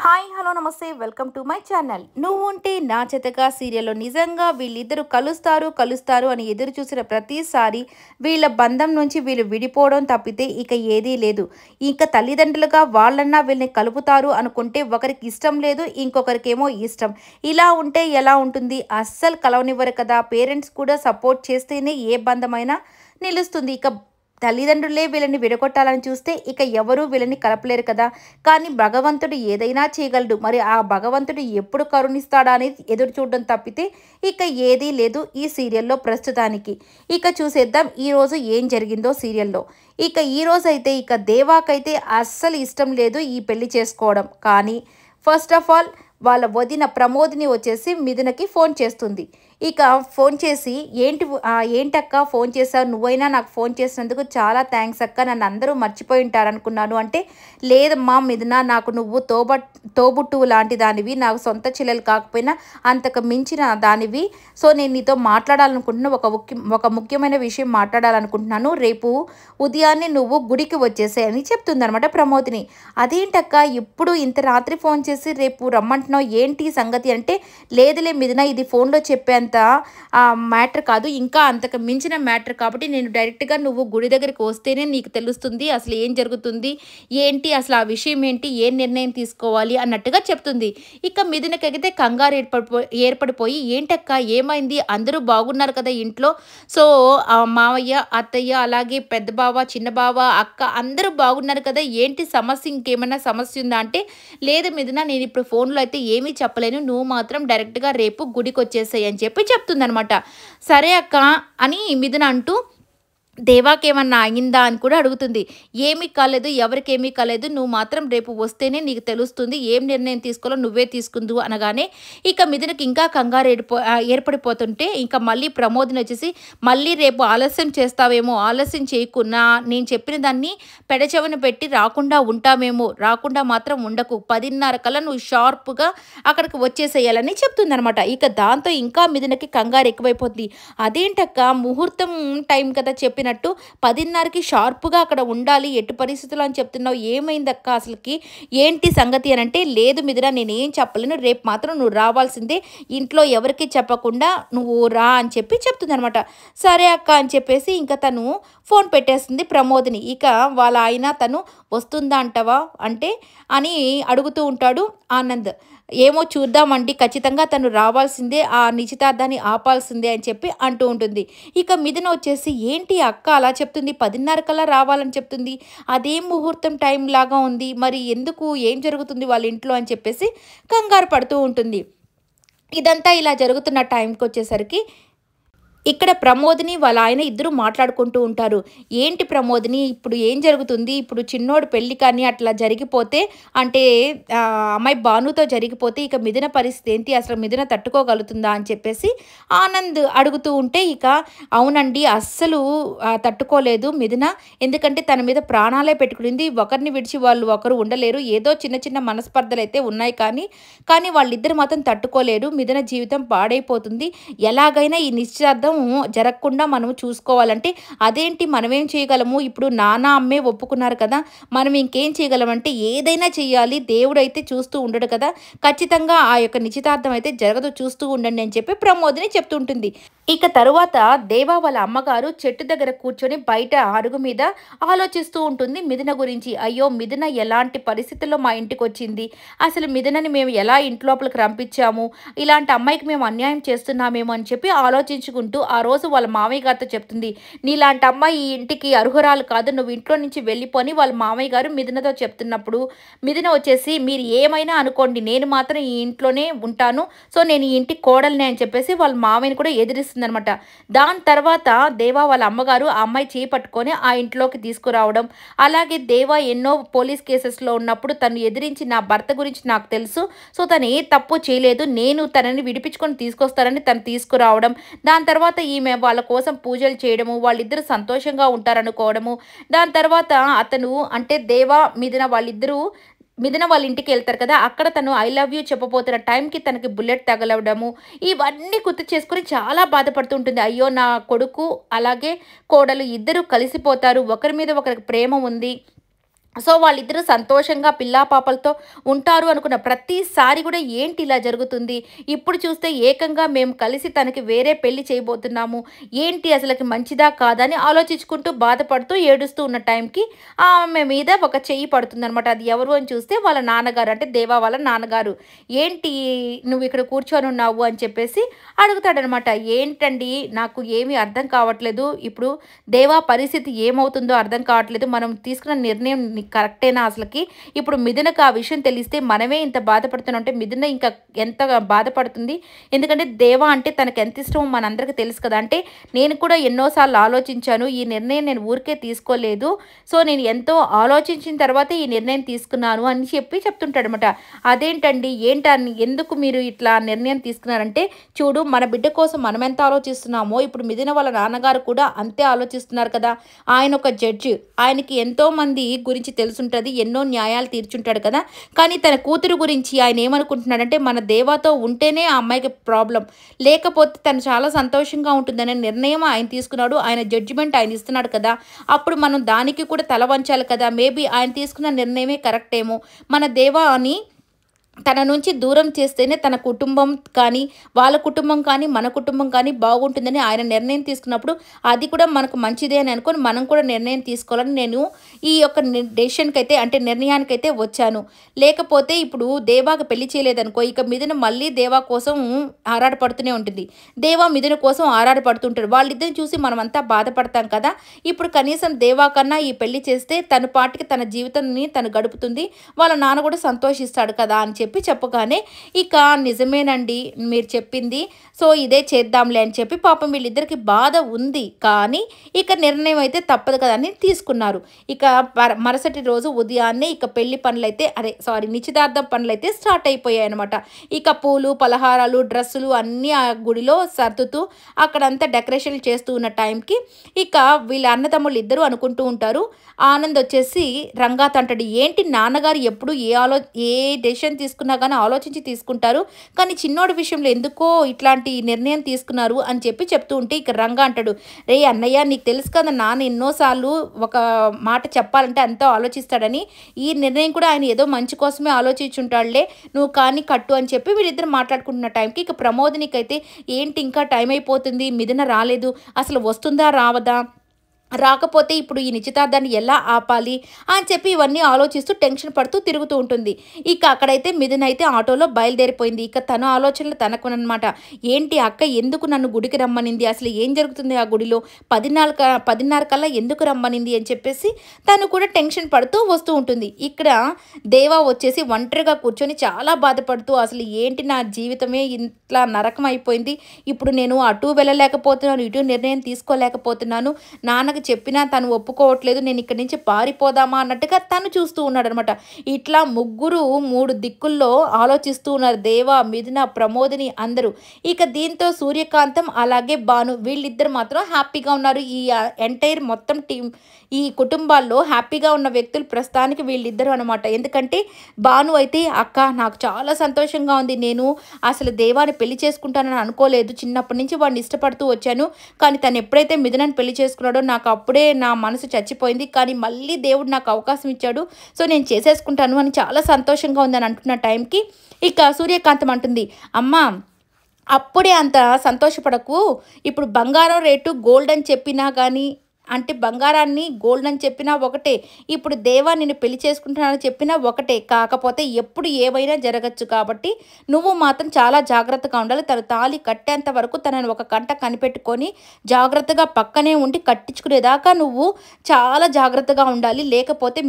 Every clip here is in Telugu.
హాయ్ హలో నమస్తే వెల్కమ్ టు మై ఛానల్. నువ్వు ఉంటే నా జతగా సీరియల్లో నిజంగా వీళ్ళిద్దరూ కలుస్తారు కలుస్తారు అని ఎదురు చూసిన ప్రతిసారి వీళ్ళ బంధం నుంచి వీళ్ళు విడిపోవడం తప్పితే ఇక ఏదీ లేదు. ఇంకా తల్లిదండ్రులుగా వాళ్ళన్నా వీళ్ళని కలుపుతారు అనుకుంటే ఒకరికి ఇష్టం లేదు, ఇంకొకరికేమో ఇష్టం. ఇలా ఉంటే ఎలా ఉంటుంది? అస్సలు కలవనివ్వరు కదా. పేరెంట్స్ కూడా సపోర్ట్ చేస్తేనే ఏ బంధమైనా నిలుస్తుంది. ఇక తల్లిదండ్రులే వీళ్ళని విడగొట్టాలని చూస్తే ఇక ఎవరూ వీళ్ళని కలపలేరు కదా. కానీ భగవంతుడు ఏదైనా చేయగలడు. మరి ఆ భగవంతుడు ఎప్పుడు కరుణిస్తాడా అనేది ఎదురు చూడడం తప్పితే ఇక ఏదీ లేదు ఈ సీరియల్లో ప్రస్తుతానికి. ఇక చూసేద్దాం ఈరోజు ఏం జరిగిందో సీరియల్లో. ఇక ఈరోజు అయితే ఇక దేవాకైతే అస్సలు ఇష్టం లేదు ఈ పెళ్లి చేసుకోవడం. కానీ ఫస్ట్ ఆఫ్ ఆల్ వాళ్ళ వదిన ప్రమోదిని వచ్చేసి మిథునకి ఫోన్ చేస్తుంది. ఇక ఫోన్ చేసి ఏంటక్క ఫోన్ చేశావు, నువ్వైనా నాకు ఫోన్ చేసినందుకు చాలా థ్యాంక్స్ అక్క, నన్ను అందరూ మర్చిపోయి ఉంటారనుకున్నాను అంటే, లేదమ్మా మిథున, నాకు నువ్వు తోబుట్టువు లాంటి దానివి, నాకు సొంత చెల్లెలు కాకపోయినా అంతకు మించిన దానివి. సో నేను నీతో మాట్లాడాలనుకుంటున్నా, ఒక ముఖ్యమైన విషయం మాట్లాడాలనుకుంటున్నాను. రేపు ఉదయాన్నే నువ్వు గుడికి వచ్చేసాయని చెప్తుందనమాట ప్రమోదిని. అదేంటక్క ఇప్పుడు ఇంత రాత్రి ఫోన్ చేసి రేపు రమ్మంటున్నావు, ఏంటి సంగతి అంటే, లేదులే మిథున, ఇది ఫోన్లో చెప్పేంత మ్యాటర్ కాదు, ఇంకా అంతకు మించిన మ్యాటర్, కాబట్టి నేను డైరెక్ట్గా నువ్వు గుడి దగ్గరికి వస్తేనే నీకు తెలుస్తుంది అసలు ఏం జరుగుతుంది, ఏంటి అసలు ఆ విషయం ఏంటి, ఏ నిర్ణయం తీసుకోవాలి అన్నట్టుగా చెప్తుంది. ఇక మిథునకైతే కంగారు ఏర్పడిపోయి ఏంటక్క ఏమైంది, అందరూ బాగున్నారు కదా ఇంట్లో, సో మావయ్య అత్తయ్య అలాగే పెద్ద బావ చిన్న బావ అక్క అందరూ బాగున్నారు కదా, ఏంటి సమస్య, ఇంకేమైనా సమస్య ఉందా అంటే, లేదు మిథున, నేను ఇప్పుడు ఫోన్లో అయితే ఏమీ చెప్పలేను, నువ్వు మాత్రం డైరెక్ట్గా రేపు గుడికి వచ్చేసాయి అని చెప్పి చెప్తుందనమాట. సరే అక్క అని మిథున అంటూ దేవాకేమన్నా అయిందా అని కూడా అడుగుతుంది. ఏమీ కాలేదు, ఎవరికేమీ కాలేదు, నువ్వు మాత్రం రేపు వస్తేనే నీకు తెలుస్తుంది, ఏం నిర్ణయం తీసుకోవాలో నువ్వే తీసుకుందు అనగానే ఇక మిథునకి ఇంకా కంగారు ఏర్పడిపోతుంటే ఇంకా మళ్ళీ ప్రమోదిని వచ్చేసి, మళ్ళీ రేపు ఆలస్యం చేస్తావేమో, ఆలస్యం చేయకున్నా నేను చెప్పిన దాన్ని పెడచెవిన పెట్టి రాకుండా ఉంటామేమో, రాకుండా మాత్రం ఉండకు, 10:30 కల్లా నువ్వు షార్ప్గా అక్కడికి వచ్చేసేయాలని చెప్తుందనమాట. ఇక దాంతో ఇంకా మిథునకి కంగారు ఎక్కువైపోతుంది. అదేంటక్క ముహూర్తం టైం కదా చెప్పిన 10:30కి షార్ప్గా అక్కడ ఉండాలి, ఎటు పరిస్థితులు అని చెప్తున్నావు, ఏమైందక్క అసలుకి, ఏంటి సంగతి అని అంటే, లేదు మిథున, నేనేం చెప్పలేను, రేపు మాత్రం నువ్వు రావాల్సిందే, ఇంట్లో ఎవరికి చెప్పకుండా నువ్వు రా అని చెప్పి చెప్తుందనమాట. సరే అక్క అని చెప్పేసి ఇంకా తను ఫోన్ పెట్టేస్తుంది ప్రమోదిని. ఇక వాళ్ళ ఆయన తను వస్తుందా అంటావా అంటే అని అడుగుతూ ఉంటాడు ఆనంద్. ఏమో చూద్దామండి, ఖచ్చితంగా తను రావాల్సిందే, ఆ నిశ్చితార్థాన్ని ఆపాల్సిందే అని చెప్పి అంటూ ఉంటుంది. ఇక మిథున వచ్చేసి, ఏంటి అక్క అలా చెప్తుంది, 10:30 కల్లా రావాలని చెప్తుంది, అదేం ముహూర్తం టైం లాగా ఉంది, మరి ఎందుకు, ఏం జరుగుతుంది వాళ్ళ ఇంట్లో అని చెప్పేసి కంగారు పడుతూ ఉంటుంది. ఇదంతా ఇలా జరుగుతున్న టైంకి వచ్చేసరికి ఇక్కడ ప్రమోదిని వాళ్ళ ఆయన ఇద్దరు మాట్లాడుకుంటూ ఉంటారు. ఏంటి ప్రమోదిని, ఇప్పుడు ఏం జరుగుతుంది, ఇప్పుడు చిన్నోడు పెళ్ళి కానీ అట్లా జరిగిపోతే అంటే అమ్మాయి భానుతో జరిగిపోతే ఇక మిథున పరిస్థితి ఏంటి, అసలు మిథున తట్టుకోగలుగుతుందా అని చెప్పేసి ఆనంద్ అడుగుతూ ఉంటే, ఇక అవునండి అస్సలు తట్టుకోలేదు మిథున, ఎందుకంటే తన మీద ప్రాణాలే పెట్టుకునింది, ఒకరిని విడిచి వాళ్ళు ఒకరు ఉండలేరు, ఏదో చిన్న చిన్న మనస్పర్ధలు అయితే ఉన్నాయి కానీ వాళ్ళిద్దరు మాత్రం తట్టుకోలేరు, మిథున జీవితం పాడైపోతుంది, ఎలాగైనా ఈ నిశ్చితార్థం జరగకుండా మనము చూసుకోవాలంటే, అదేంటి మనమేం చేయగలము, ఇప్పుడు నాన్న అమ్మే ఒప్పుకున్నారు కదా, మనం ఇంకేం చేయగలమంటే ఏదైనా చేయాలి, దేవుడు అయితే చూస్తూ ఉండడు కదా, ఖచ్చితంగా ఆ యొక్క నిశ్చితార్థం అయితే జరగదు, చూస్తూ ఉండండి అని చెప్పి ప్రమోదిని చెప్తుంటుంది. ఇక తరువాత దేవా వాళ్ళ అమ్మగారు చెట్టు దగ్గర కూర్చొని బయట అరుగు మీద ఆలోచిస్తూ ఉంటుంది మిథున గురించి. అయ్యో మిథున ఎలాంటి పరిస్థితుల్లో మా ఇంటికి వచ్చింది, అసలు మిథునని మేము ఎలా ఇంట్లోపలికి రంపించాము, ఇలాంటి అమ్మాయికి మేము అన్యాయం చేస్తున్నామేమో అని చెప్పి ఆలోచించుకుంటూ ఆ రోజు వాళ్ళ మామయ్య గారితో చెప్తుంది, నీలాంటి అమ్మాయి ఈ ఇంటికి అర్హురాలు కాదు, నువ్వు ఇంట్లో నుంచి వెళ్ళిపోని వాళ్ళ మామయ్య గారు మిథునతో చెప్తున్నప్పుడు మిథున వచ్చేసి, మీరు ఏమైనా అనుకోండి, నేను మాత్రం ఈ ఇంట్లోనే ఉంటాను, సో నేను ఈ ఇంటి కోడల్ని అని చెప్పేసి వాళ్ళ మామయ్యని కూడా ఎదిరిస్తుందనమాట. దాని తర్వాత దేవా వాళ్ళ అమ్మగారు ఆ అమ్మాయి చేయి పట్టుకొని ఆ ఇంట్లోకి తీసుకురావడం, అలాగే దేవా ఎన్నో పోలీస్ కేసెస్లో ఉన్నప్పుడు తను ఎదిరించి, నా భర్త గురించి నాకు తెలుసు, సో తను ఏ తప్పు చేయలేదు, నేను తనని విడిపించుకొని తీసుకొస్తానని తను తీసుకురావడం, దాని తర్వాత ఈమె వాళ్ళ కోసం పూజలు చేయడము, వాళ్ళిద్దరూ సంతోషంగా ఉంటారనుకోవడము, దాని తర్వాత అతను అంటే దేవా మిథున వాళ్ళ ఇంటికి వెళ్తారు కదా, అక్కడ తను ఐ లవ్ యూ చెప్పబోతున్న టైంకి తనకి బుల్లెట్ తగలవడము, ఇవన్నీ గుర్తు చేసుకొని చాలా బాధపడుతుంటుంది. అయ్యో నా కొడుకు అలాగే కోడలు ఇద్దరు కలిసిపోతారు, ఒకరి మీద ఒకరికి ప్రేమ ఉంది, సో వాళ్ళిద్దరూ సంతోషంగా పిల్లా పాపలతో ఉంటారు అనుకున్న ప్రతిసారి కూడా ఏంటి ఇలా జరుగుతుంది? ఇప్పుడు చూస్తే ఏకంగా మేము కలిసి తనకి వేరే పెళ్లి చేయబోతున్నాము. ఏంటి అసలకి మంచిదా కాదా అని ఆలోచించుకుంటూ బాధపడుతూ ఏడుస్తూ ఉన్న టైంకి ఆమె మీద ఒక చెయ్యి పడుతుందనమాట. అది ఎవరు అని చూస్తే వాళ్ళ నాన్నగారు, అంటే దేవా వాళ్ళ నాన్నగారు. "ఏంటి నువ్వు ఇక్కడ కూర్చొనున్నావు?" అని చెప్పేసి అడుగుతాడనమాట. "ఏంటండి నాకు ఏమీ అర్థం కావట్లేదు. ఇప్పుడు దేవా పరిస్థితి ఏమవుతుందో అర్థం కావట్లేదు. మనం తీసుకున్న నిర్ణయం కరెక్టేనా అసలకి? ఇప్పుడు మిథునకు ఆ విషయం తెలిస్తే మనమే ఇంత బాధపడుతున్నామంటే మిథున ఇంకా ఎంత బాధపడుతుంది. ఎందుకంటే దేవ అంటే తనకు ఎంత ఇష్టమో మనందరికీ తెలుసు కదా! అంటే నేను కూడా ఎన్నో సార్లు ఆలోచించాను. ఈ నిర్ణయం నేను ఊరికే తీసుకోలేదు. సో, నేను ఎంతో ఆలోచించిన తర్వాతే ఈ నిర్ణయం తీసుకున్నాను అని చెప్పి చెప్తుంటాడనమాట. అదేంటండి? ఏంటని ఎందుకు మీరు ఇట్లా నిర్ణయం తీసుకున్నారంటే, చూడు మన బిడ్డ కోసం మనమెంత ఆలోచిస్తున్నామో ఇప్పుడు మిథున వాళ్ళ నాన్నగారు కూడా అంతే ఆలోచిస్తున్నారు కదా! ఆయన ఒక జడ్జి. ఆయనకి ఎంతోమంది గురించి తెలుసుంటది. ఎన్నో న్యాయాలు తీర్చుంటాడు కదా! కానీ తన కూతురు గురించి ఆయన ఏమనుకుంటున్నాడంటే, మన దేవాతో ఉంటేనే ఆ అమ్మాయికి ప్రాబ్లమ్. లేకపోతే తను చాలా సంతోషంగా ఉంటుందనే నిర్ణయం ఆయన తీసుకున్నాడు. ఆయన జడ్జిమెంట్ ఆయన ఇస్తున్నాడు కదా! అప్పుడు మనం దానికి కూడా తల వంచాలి కదా! మేబీ ఆయన తీసుకున్న నిర్ణయమే కరెక్ట్ ఏమో. మన దేవా అని తన నుంచి దూరం చేస్తేనే తన కుటుంబం కానీ, వాళ్ళ కుటుంబం కానీ, మన కుటుంబం కానీ బాగుంటుందని ఆయన నిర్ణయం తీసుకున్నప్పుడు, అది కూడా మనకు మంచిదే అని అనుకోని మనం కూడా నిర్ణయం తీసుకోవాలని నేను ఈ యొక్క డెసిషన్‌కైతే అంటే నిర్ణయానికైతే వచ్చాను. లేకపోతే ఇప్పుడు దేవాకి పెళ్లి చేయలేదనుకో, ఇక మిథున మళ్ళీ దేవా కోసం ఆరాటపడుతూనే ఉంటుంది. దేవా మిథున కోసం ఆరాటపడుతుంటాడు. వాళ్ళిద్దరిని చూసి మనమంతా బాధపడతాం కదా! ఇప్పుడు కనీసం దేవా కన్నా ఈ పెళ్లి చేస్తే తన పాటికి తన జీవితాన్ని తను గడుపుతుంది. వాళ్ళ నాన్న కూడా సంతోషిస్తాడు కదా! అని చెప్పగానే ఇక నిజమేనండి మీరు చెప్పింది. సో, ఇదే చేద్దాంలే అని చెప్పి పాపం వీళ్ళిద్దరికి బాధ ఉంది. కానీ ఇక నిర్ణయం అయితే తప్పదు కదా అని తీసుకున్నారు. ఇక మరుసటి రోజు ఉదయాన్నే ఇక పెళ్లి పనులైతే నిశ్చితార్థం పనులైతే స్టార్ట్ అయిపోయాయన్నమాట. ఇక పూలు, పలహారాలు, డ్రెస్సులు అన్నీ ఆ గుడిలో సర్దుతూ అక్కడంతా డెకరేషన్లు చేస్తూ ఉన్న టైంకి ఇక వీళ్ళ అన్నదమ్ముళ్ళు ఇద్దరు అనుకుంటూ ఉంటారు. ఆనంద్ వచ్చేసి రంగాతో అంటాడు, ఏంటి నాన్నగారు ఎప్పుడు ఏ డెసిషన్ తీసుకున్నా కానీ ఆలోచించి తీసుకుంటారు. కానీ చిన్నోడి విషయంలో ఎందుకో ఇట్లాంటి నిర్ణయం తీసుకున్నారు అని చెప్పి చెప్తూ ఉంటే ఇక రంగా అంటాడు, రే అన్నయ్య నీకు తెలుసు కదా నాన్న ఎన్నోసార్లు ఒక మాట చెప్పాలంటే ఎంతో ఆలోచిస్తాడని. ఈ నిర్ణయం కూడా ఆయన ఏదో మంచి కోసమే ఆలోచించుంటాడులే. నువ్వు కానీ కట్టు అని చెప్పి వీళ్ళిద్దరు మాట్లాడుకుంటున్న టైంకి ఇక ప్రమోదినికైతే ఏంటి ఇంకా టైం అయిపోతుంది, మిథున రాలేదు, అసలు వస్తుందా రావదా, రాకపోతే ఇప్పుడు ఈ నిశ్చితార్థాన్ని ఎలా ఆపాలి అని చెప్పి ఇవన్నీ ఆలోచిస్తూ టెన్షన్ పడుతూ తిరుగుతూ ఉంటుంది. ఇక అక్కడైతే మిథున అయితే ఆటోలో బయలుదేరిపోయింది. ఇక తన ఆలోచనలు తనకునమాట. ఏంటి అక్క ఎందుకు నన్ను గుడికి రమ్మనింది, అసలు ఏం జరుగుతుంది ఆ గుడిలో, 10:30 కల్లా ఎందుకు రమ్మనింది అని చెప్పేసి తను కూడా టెన్షన్ పడుతూ వస్తూ ఉంటుంది. ఇక్కడ దేవా వచ్చేసి ఒంటరిగా కూర్చొని చాలా బాధపడుతూ అసలు ఏంటి నా జీవితమే ఇట్లా నరకం అయిపోయింది, ఇప్పుడు నేను అటు వెళ్ళలేకపోతున్నాను, ఇటు నిర్ణయం తీసుకోలేకపోతున్నాను, నాన్న చెప్పినా తను ఒప్పుకోవట్లేదు, నేను ఇక్కడి నుంచి పారిపోదామా అన్నట్టుగా తను చూస్తూ ఉన్నాడు అనమాట. ఇట్లా ముగ్గురు 3 దిక్కుల్లో ఆలోచిస్తూ ఉన్నారు. దేవ, మిథున, ప్రమోదిని అందరూ. ఇక దీంతో సూర్యకాంతం అలాగే భాను వీళ్ళిద్దరు మాత్రం హ్యాపీగా ఉన్నారు. ఈ ఎంటైర్ మొత్తం టీం ఈ కుటుంబాల్లో హ్యాపీగా ఉన్న వ్యక్తులు ప్రస్తుతానికి వీళ్ళిద్దరూ అనమాట. ఎందుకంటే భాను అయితే అక్క నాకు చాలా సంతోషంగా ఉంది, నేను అసలు దేవాని పెళ్లి చేసుకుంటానని అనుకోలేదు, చిన్నప్పటి నుంచి వాడిని ఇష్టపడుతూ వచ్చాను, కానీ తను ఎప్పుడైతే మిథునని పెళ్లి చేసుకున్నాడో నాకు అప్పుడే నా మనసు చచ్చిపోయింది, కానీ మళ్ళీ దేవుడు నాకు అవకాశం ఇచ్చాడు, సో నేను చేసేసుకుంటాను అని చాలా సంతోషంగా ఉందని అంటున్న టైంకి ఇక సూర్యకాంతం అంటుంది, అమ్మా అప్పుడే అంత సంతోషపడకు, ఇప్పుడు బంగారం రేటు గోల్డ్ అని చెప్పినా కానీ అంటే బంగారాన్ని గోల్డ్ అని చెప్పినా ఒకటే, ఇప్పుడు దేవా నిన్ను పెళ్లి చేసుకుంటున్నానని చెప్పినా ఒకటే, కాకపోతే ఎప్పుడు ఏవైనా జరగచ్చు కాబట్టి నువ్వు మాత్రం చాలా జాగ్రత్తగా ఉండాలి. తను తాళి కట్టేంత వరకు తనని ఒక కంట కనిపెట్టుకొని జాగ్రత్తగా పక్కనే ఉండి కట్టించుకునేదాకా నువ్వు చాలా జాగ్రత్తగా ఉండాలి. లేకపోతే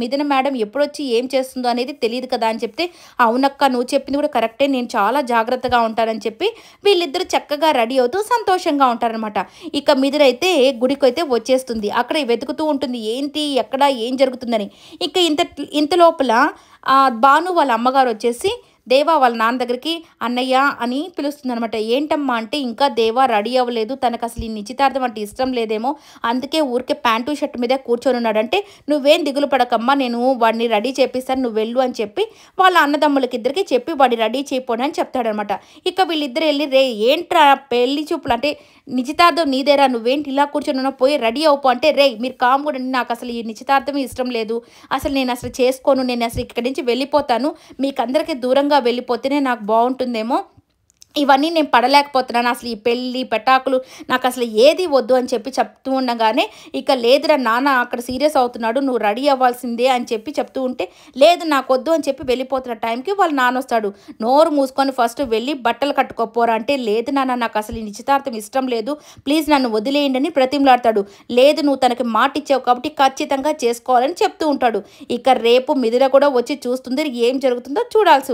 మిథున మేడం ఎప్పుడొచ్చి ఏం చేస్తుందో అనేది తెలియదు కదా అని చెప్తే, అవునక్క నువ్వు చెప్పింది కూడా కరెక్టే, నేను చాలా జాగ్రత్తగా ఉంటానని చెప్పి వీళ్ళిద్దరూ చక్కగా రెడీ అవుతూ సంతోషంగా ఉంటారనమాట. ఇక మిథునైతే గుడికి అయితే వచ్చేస్తుంది. అక్కడ వెతుకుతూ ఉంటుంది ఏంటి ఎక్కడ ఏం జరుగుతుందని. ఇక ఇంత లోపల భాను వాళ్ళ అమ్మగారు వచ్చేసి దేవా వాళ్ళ నాన్న దగ్గరికి అన్నయ్య అని పిలుస్తుందనమాట. ఏంటమ్మా అంటే, ఇంకా దేవా రెడీ అవ్వలేదు, తనకు అసలు ఈ నిశ్చితార్థం అంటే ఇష్టం లేదేమో, అందుకే ఊరికే ప్యాంటు షర్ట్ మీదే కూర్చొని ఉన్నాడు. అంటే నువ్వేం దిగులు పడకమ్మా, నేను వాడిని రెడీ చేపిస్తాను, నువ్వు వెళ్ళు అని చెప్పి వాళ్ళ అన్నదమ్ములకి ఇద్దరికి చెప్పి వాడిని రెడీ చేయపోని అని చెప్తాడనమాట. ఇక వీళ్ళిద్దరు వెళ్ళి, రే ఏంట్రా పెళ్లి చూపులు అంటే నిశ్చితార్థం నీదేరా, నువ్వేంటి ఇలా కూర్చొని ఉన్నావు, పోయి రెడీ అవుపో అంటే, రే మీరు కామ్ కూడా, నాకు అసలు ఈ నిశ్చితార్థమే ఇష్టం లేదు, అసలు నేను అసలు చేసుకోను, నేను అసలు ఇక్కడి నుంచి వెళ్ళిపోతాను, మీకు అందరికీ దూరంగా వెళ్ళిపోతేనే నాకు బాగుంటుందేమో, ఇవన్నీ నేను పడలేకపోతున్నాను, అసలు ఈ పెళ్ళి పెటాకులు నాకు అసలు ఏది వద్దు అని చెప్పి చెప్తూ ఉండగానే, ఇక లేదురా నాన్న అక్కడ సీరియస్ అవుతున్నాడు, నువ్వు రెడీ అవ్వాల్సిందే అని చెప్పి చెప్తూ ఉంటే, లేదు నాకు వద్దు అని చెప్పి వెళ్ళిపోతున్న టైంకి వాళ్ళ నాన్న వస్తాడు. నోరు మూసుకొని ఫస్ట్ వెళ్ళి బట్టలు కట్టుకోపోరా అంటే, లేదు నాన్న నాకు అసలు ఈ నిశ్చితార్థం ఇష్టం లేదు, ప్లీజ్ నన్ను వదిలేయండి అని ప్రతిమలాడతాడు. లేదు నువ్వు తనకి మాట ఇచ్చావు కాబట్టి ఖచ్చితంగా చేసుకోవాలని చెప్తూ ఉంటాడు. ఇక రేపు మిదిర కూడా వచ్చి చూస్తుంది, ఏం జరుగుతుందో చూడాల్సి